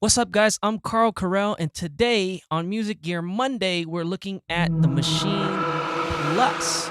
What's up, guys? I'm Carl Carell, and today on Music Gear Monday, we're looking at the Maschine Plus.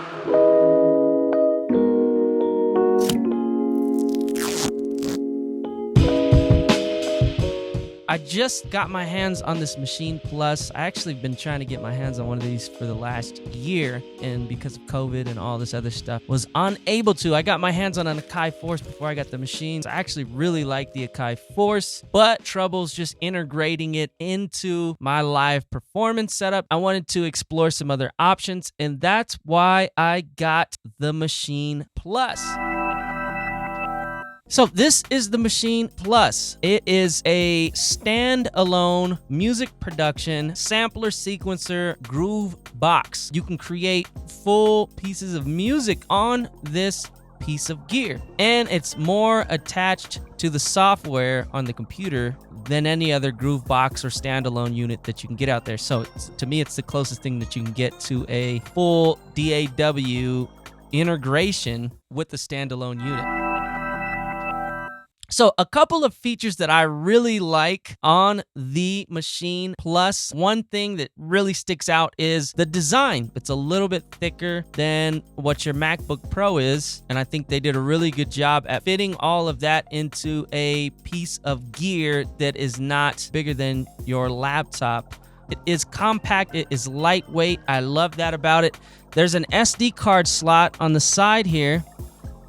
I just got my hands on this Maschine Plus. I actually been trying to get my hands on one of these for the last year, and because of COVID and all this other stuff, was unable to. I got my hands on an Akai Force before I got the Maschines. I actually really like the Akai Force, but troubles just integrating it into my live performance setup. I wanted to explore some other options, and that's why I got the Maschine Plus. So this is the Maschine Plus. It is a standalone music production sampler sequencer groove box. You can create full pieces of music on this piece of gear, and it's more attached to the software on the computer than any other groove box or standalone unit that you can get out there. So to me, it's the closest thing that you can get to a full DAW integration with the standalone unit. So a couple of features that I really like on the Maschine Plus. One thing that really sticks out is the design. It's a little bit thicker than what your MacBook Pro is, and I think they did a really good job at fitting all of that into a piece of gear that is not bigger than your laptop. It is compact, it is lightweight. I love that about it. There's an SD card slot on the side here,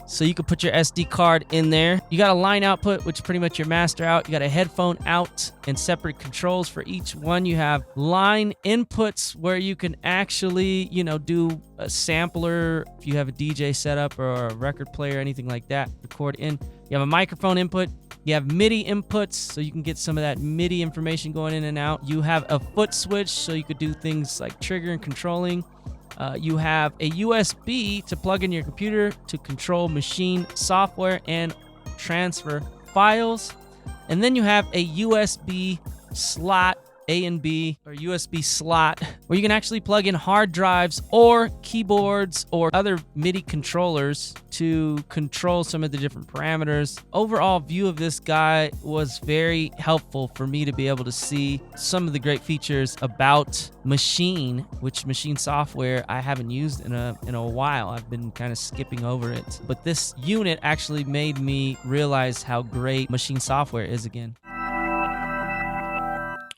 so you can put your SD card in there. You got a line output, which is pretty much your master out. You got a headphone out and separate controls for each one. You have line inputs where you can actually, do a sampler if you have a DJ setup or a record player, anything like that, record in. You have a microphone input. You have MIDI inputs, so you can get some of that MIDI information going in and out. You have a foot switch, so you could do things like trigger and controlling. You have a USB to plug in your computer to control Maschine software and transfer files. And then you have a USB slot, A and B, or USB slot, where you can actually plug in hard drives or keyboards or other MIDI controllers to control some of the different parameters. Overall view of this guy was very helpful for me to be able to see some of the great features about Maschine, which Maschine software I haven't used in a while. I've been kind of skipping over it. But this unit actually made me realize how great Maschine software is again.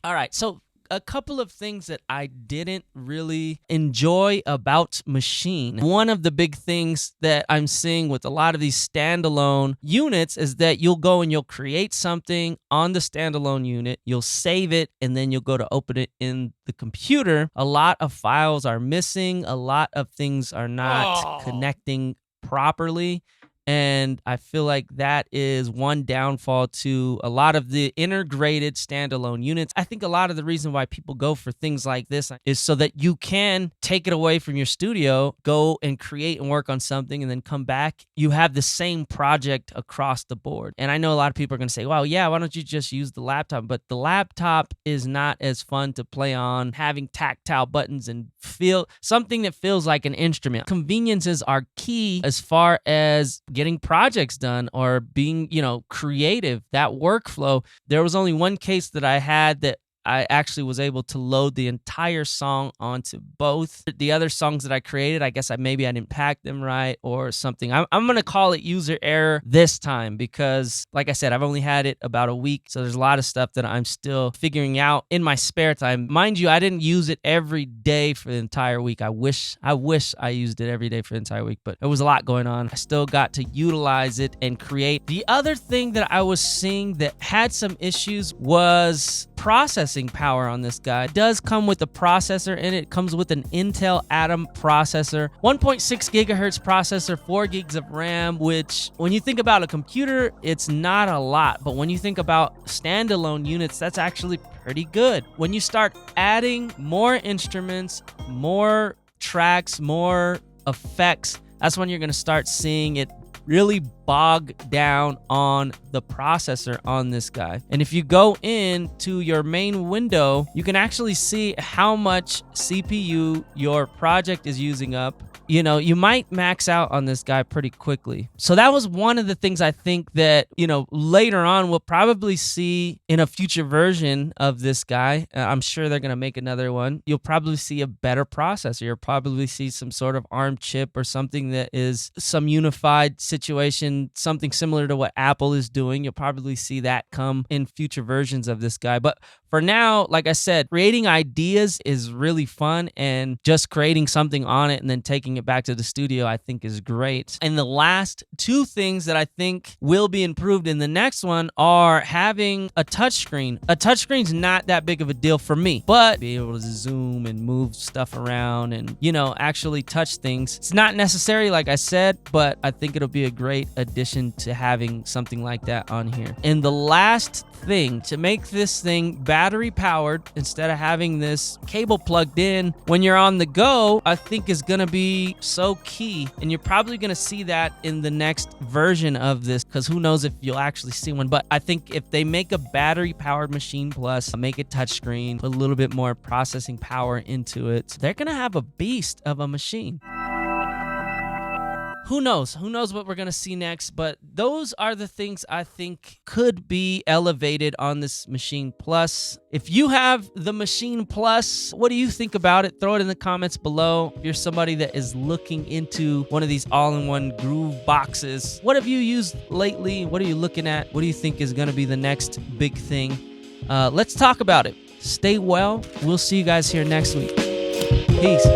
All right, so a couple of things that I didn't really enjoy about Maschine. One of the big things that I'm seeing with a lot of these standalone units is that you'll go and you'll create something on the standalone unit, you'll save it, and then you'll go to open it in the computer. A lot of files are missing, a lot of things are not connecting properly. And I feel like that is one downfall to a lot of the integrated standalone units. I think a lot of the reason why people go for things like this is so that you can take it away from your studio, go and create and work on something, and then come back. You have the same project across the board. And I know a lot of people are going to say, well, yeah, why don't you just use the laptop? But the laptop is not as fun to play on, having tactile buttons and feel something that feels like an instrument. Conveniences are key as far as getting projects done or being, creative. That workflow. There was only one case that I had that I actually was able to load the entire song onto both. The other songs that I created, I guess maybe I didn't pack them right or something. I'm going to call it user error this time because, like I said, I've only had it about a week, so there's a lot of stuff that I'm still figuring out in my spare time. Mind you, I didn't use it every day for the entire week. I wish I used it every day for the entire week, but there was a lot going on. I still got to utilize it and create. The other thing that I was seeing that had some issues was processing power on this guy. It does come with a processor and it comes with an Intel Atom processor, 1.6 gigahertz processor, 4 gigs of RAM, which when you think about a computer, it's not a lot, but when you think about standalone units, that's actually pretty good. When you start adding more instruments, more tracks, more effects, that's when you're going to start seeing it really bog down on the processor on this guy. And if you go into your main window, you can actually see how much CPU your project is using up. You know, you might max out on this guy pretty quickly. So that was one of the things I think that, you know, later on we'll probably see in a future version of this guy. I'm sure they're going to make another one. You'll probably see a better processor. You'll probably see some sort of ARM chip or something that is some unified situation, something similar to what Apple is doing. You'll probably see that come in future versions of this guy. But for now, like I said, creating ideas is really fun, and just creating something on it and then taking it back to the studio, I think, is great. And the last two things that I think will be improved in the next one are having a touchscreen. A touchscreen's not that big of a deal for me, but be able to zoom and move stuff around and, you know, actually touch things. It's not necessary, like I said, but I think it'll be a great addition to having something like that on here. And the last thing, to make this thing battery powered instead of having this cable plugged in when you're on the go, I think is going to be so key. And you're probably going to see that in the next version of this, because who knows if you'll actually see one. But I think if they make a battery powered Maschine Plus, make it touchscreen, put a little bit more processing power into it, they're going to have a beast of a machine. Who knows? Who knows what we're going to see next? But those are the things I think could be elevated on this Maschine Plus. If you have the Maschine Plus, what do you think about it? Throw it in the comments below. If you're somebody that is looking into one of these all-in-one groove boxes, what have you used lately? What are you looking at? What do you think is going to be the next big thing? Let's talk about it. Stay well. We'll see you guys here next week. Peace.